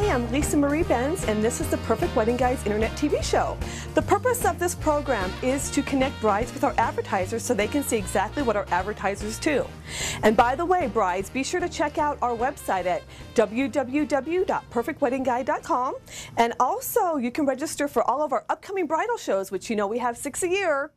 Hi, I'm Lisa Marie Benz, and this is the Perfect Wedding Guides Internet TV show. The purpose of this program is to connect brides with our advertisers so they can see exactly what our advertisers do. And by the way, brides, be sure to check out our website at www.perfectweddingguide.com. And also, you can register for all of our upcoming bridal shows, which you know we have 6 a year.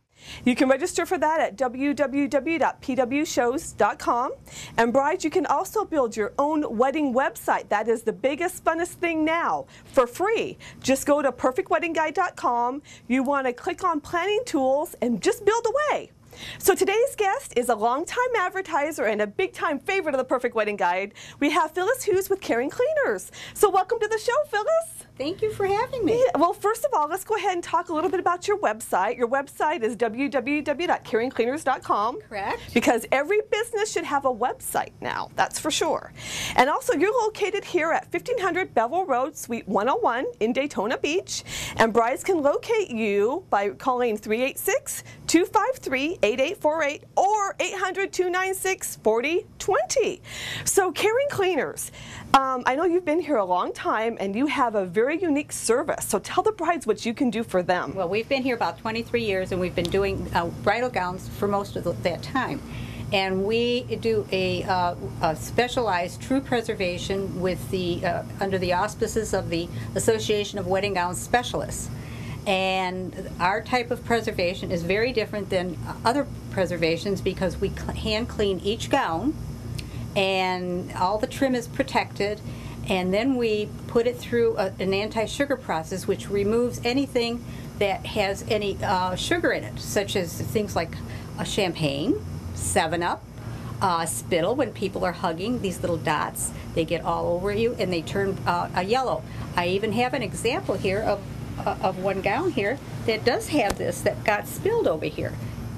You can register for that at www.pwshows.com. And brides, you can also build your own wedding website. That is the biggest, funnest thing now, for free. Just go to perfectweddingguide.com. You want to click on planning tools and just build away. So today's guest is a longtime advertiser and a big-time favorite of the Perfect Wedding Guide. We have Phyllis Hughes with Caring Cleaners. So welcome to the show, Phyllis. Thank you for having me. Yeah, well, first of all, let's go ahead and talk a little bit about your website. Your website is www.caringcleaners.com. Correct. Because every business should have a website now, that's for sure. And also, you're located here at 1500 Bevel Road, Suite 101 in Daytona Beach. And brides can locate you by calling 386-253-8848 or 800-296-4020. So, Caring Cleaners, I know you've been here a long time and you have a very unique service. So tell the brides what you can do for them. Well, we've been here about 23 years and we've been doing bridal gowns for most of that time. And we do a specialized true preservation with the under the auspices of the Association of Wedding Gown Specialists. And our type of preservation is very different than other preservations because we hand clean each gown and all the trim is protected, and then we put it through an anti-sugar process which removes anything that has any sugar in it, such as things like champagne, 7-Up, spittle. When people are hugging, these little dots, they get all over you and they turn a yellow. I even have an example here of one gown here that does have this that got spilled over here.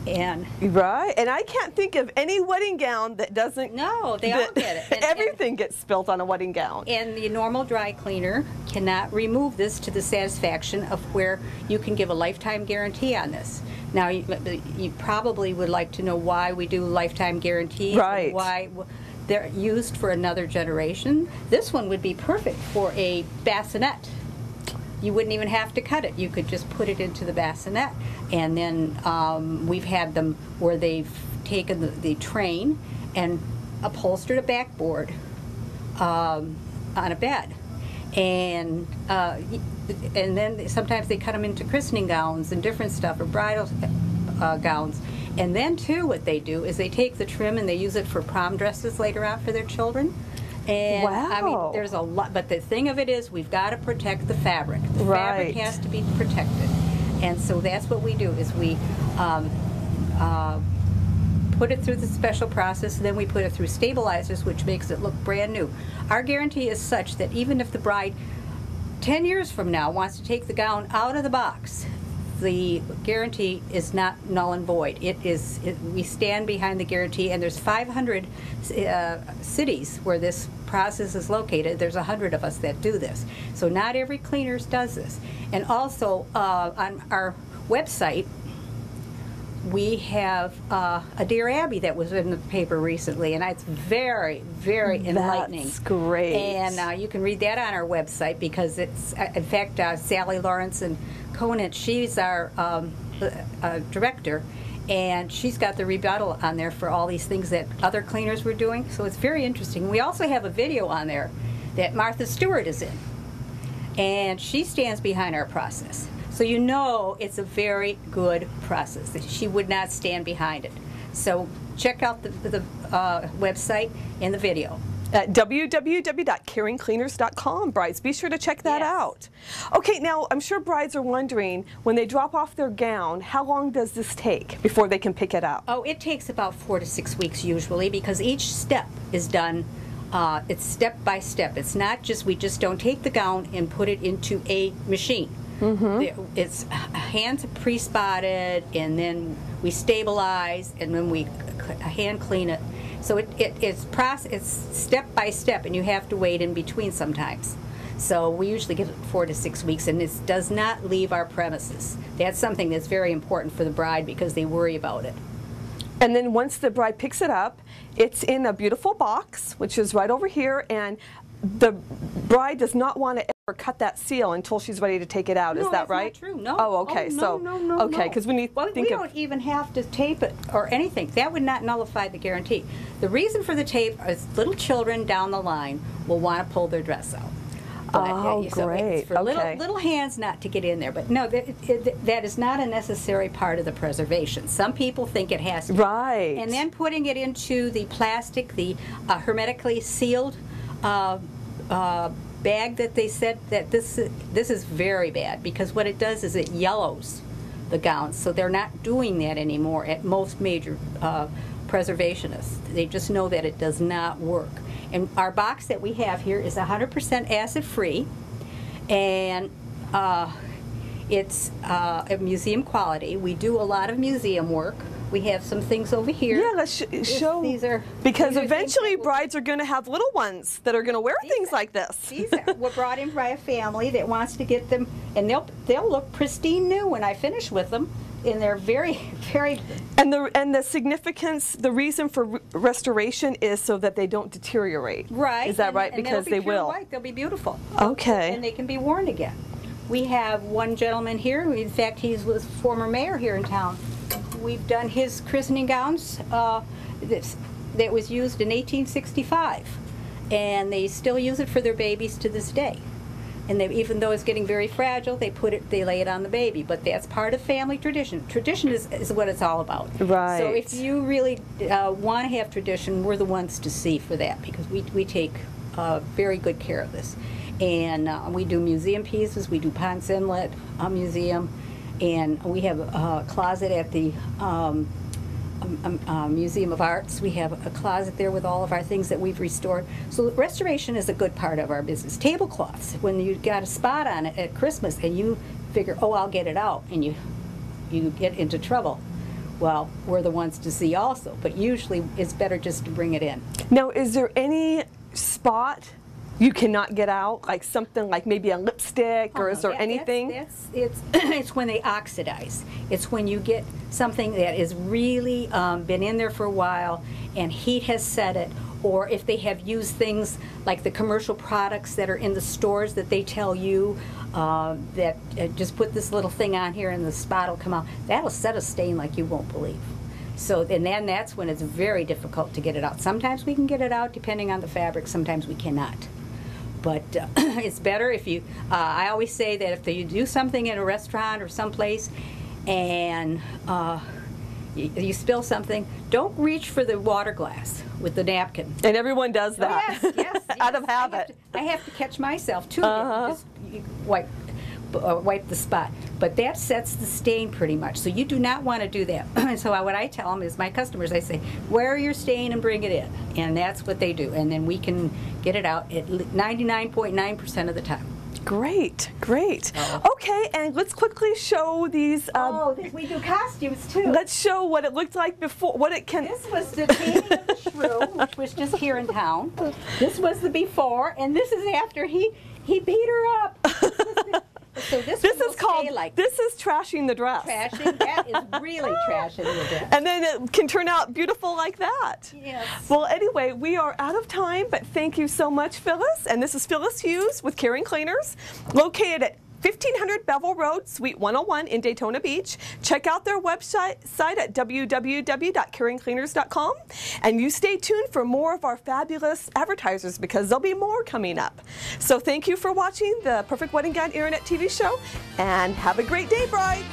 And right, and I can't think of any wedding gown that doesn't. No, they all get it. Everything gets spilt on a wedding gown. And the normal dry cleaner cannot remove this to the satisfaction of where you can give a lifetime guarantee on this. Now, you probably would like to know why we do lifetime guarantees, right? And why they're used for another generation. This one would be perfect for a bassinet. You wouldn't even have to cut it. You could just put it into the bassinet. And then we've had them where they've taken the train and upholstered a backboard on a bed. And then sometimes they cut them into christening gowns and different stuff, or bridal gowns. And then, too, what they do is they take the trim and they use it for prom dresses later on for their children. And wow. I mean, there's a lot, but the thing of it is we've got to protect the fabric. The fabric has to be protected. And so that's what we do, is we put it through the special process, and then we put it through stabilizers, which makes it look brand new. Our guarantee is such that even if the bride 10 years from now wants to take the gown out of the box, the guarantee is not null and void. We stand behind the guarantee, and there's 500 cities where this process is located. There's 100 of us that do this. So not every cleaner does this. And also on our website, we have a Dear Abby that was in the paper recently, and it's very, very enlightening. That's great. And you can read that on our website because it's, in fact, Sally Lawrence and Conant, she's our director, and she's got the rebuttal on there for all these things that other cleaners were doing. So it's very interesting. We also have a video on there that Martha Stewart is in, and she stands behind our process. So you know it's a very good process. She would not stand behind it. So check out the website and the video. At www.caringcleaners.com. Brides, be sure to check that out. Okay, now I'm sure brides are wondering, when they drop off their gown, how long does this take before they can pick it up? Oh, it takes about 4 to 6 weeks usually, because each step is done. It's step by step. It's not just, we just don't take the gown and put it into a machine. Mm-hmm. It's hands pre-spotted, and then we stabilize, and then we hand clean it. So it's step by step, and you have to wait in between sometimes. So we usually give it 4 to 6 weeks, and this does not leave our premises. That's something that's very important for the bride because they worry about it. And then once the bride picks it up, it's in a beautiful box, which is right over here, and the bride does not want to ever cut that seal until she's ready to take it out. Is that right? That's not true. No. Oh, okay. Okay, because when you think we don't even have to tape it or anything. That would not nullify the guarantee. The reason for the tape is little children down the line will want to pull their dress out. But, so great. It's for little hands not to get in there. But no, that is not a necessary part of the preservation. Some people think it has to. Right. And then putting it into the plastic, the hermetically sealed bag that they said that this is very bad, because what it does is it yellows the gowns. So they're not doing that anymore at most major preservationists. They just know that it does not work. And our box that we have here is 100% acid-free, and it's a museum quality. We do a lot of museum work. We have some things over here. Yeah, let's show. Because eventually brides are going to have little ones that are going to wear things like this. These were brought in by a family that wants to get them, and they'll look pristine new when I finish with them. And they're very, very. And the significance, the reason for restoration is so that they don't deteriorate. Right. Is that right? And because they will. White. They'll be beautiful. Okay. And they can be worn again. We have one gentleman here. In fact, he was former mayor here in town. We've done his christening gowns. That was used in 1865, and they still use it for their babies to this day. And even though it's getting very fragile, they lay it on the baby. But that's part of family tradition. Tradition is what it's all about. Right. So if you really want to have tradition, we're the ones to see for that, because we take very good care of this. And we do museum pieces. We do Ponce Inlet Museum, and we have a closet at the Museum of Arts. We have a closet there with all of our things that we've restored. So restoration is a good part of our business. Tablecloths, when you got a spot on it at Christmas and you figure, oh, I'll get it out, and you get into trouble, well, we're the ones to see also. But usually it's better just to bring it in. Now, is there any spot you cannot get out, like something like maybe a lipstick, or is there anything? It's when they oxidize. It's when you get something that is really been in there for a while and heat has set it, or if they have used things like the commercial products that are in the stores that they tell you that just put this little thing on here and the spot will come out. That'll set a stain like you won't believe. So, and then that's when it's very difficult to get it out. Sometimes we can get it out depending on the fabric, sometimes we cannot. But it's better if you, I always say that if you do something in a restaurant or someplace and you spill something, don't reach for the water glass with the napkin. And everyone does that. Oh, yes. Out of habit. I have to catch myself too. Just wipe the spot. But that sets the stain pretty much. So you do not want to do that. So what I tell them is, my customers, I say, wear your stain and bring it in. And that's what they do. And then we can get it out at 99.9% of the time. Great, great. Okay, and let's quickly show these. We do costumes too. Let's show what it looked like before. What it can. This was the taming of the shrew, which was just here in town. This was the before, and this is after he beat her up. So this is called. This is trashing the dress. Trashing. That is really trashing the dress. And then it can turn out beautiful like that. Yes. Well, anyway, we are out of time, but thank you so much, Phyllis. And this is Phyllis Hughes with Caring Cleaners, located at 1500 Bevel Road, Suite 101 in Daytona Beach. Check out their website at www.caringcleaners.com. And you stay tuned for more of our fabulous advertisers, because there'll be more coming up. So thank you for watching the Perfect Wedding Guide Internet TV show, and have a great day, brides.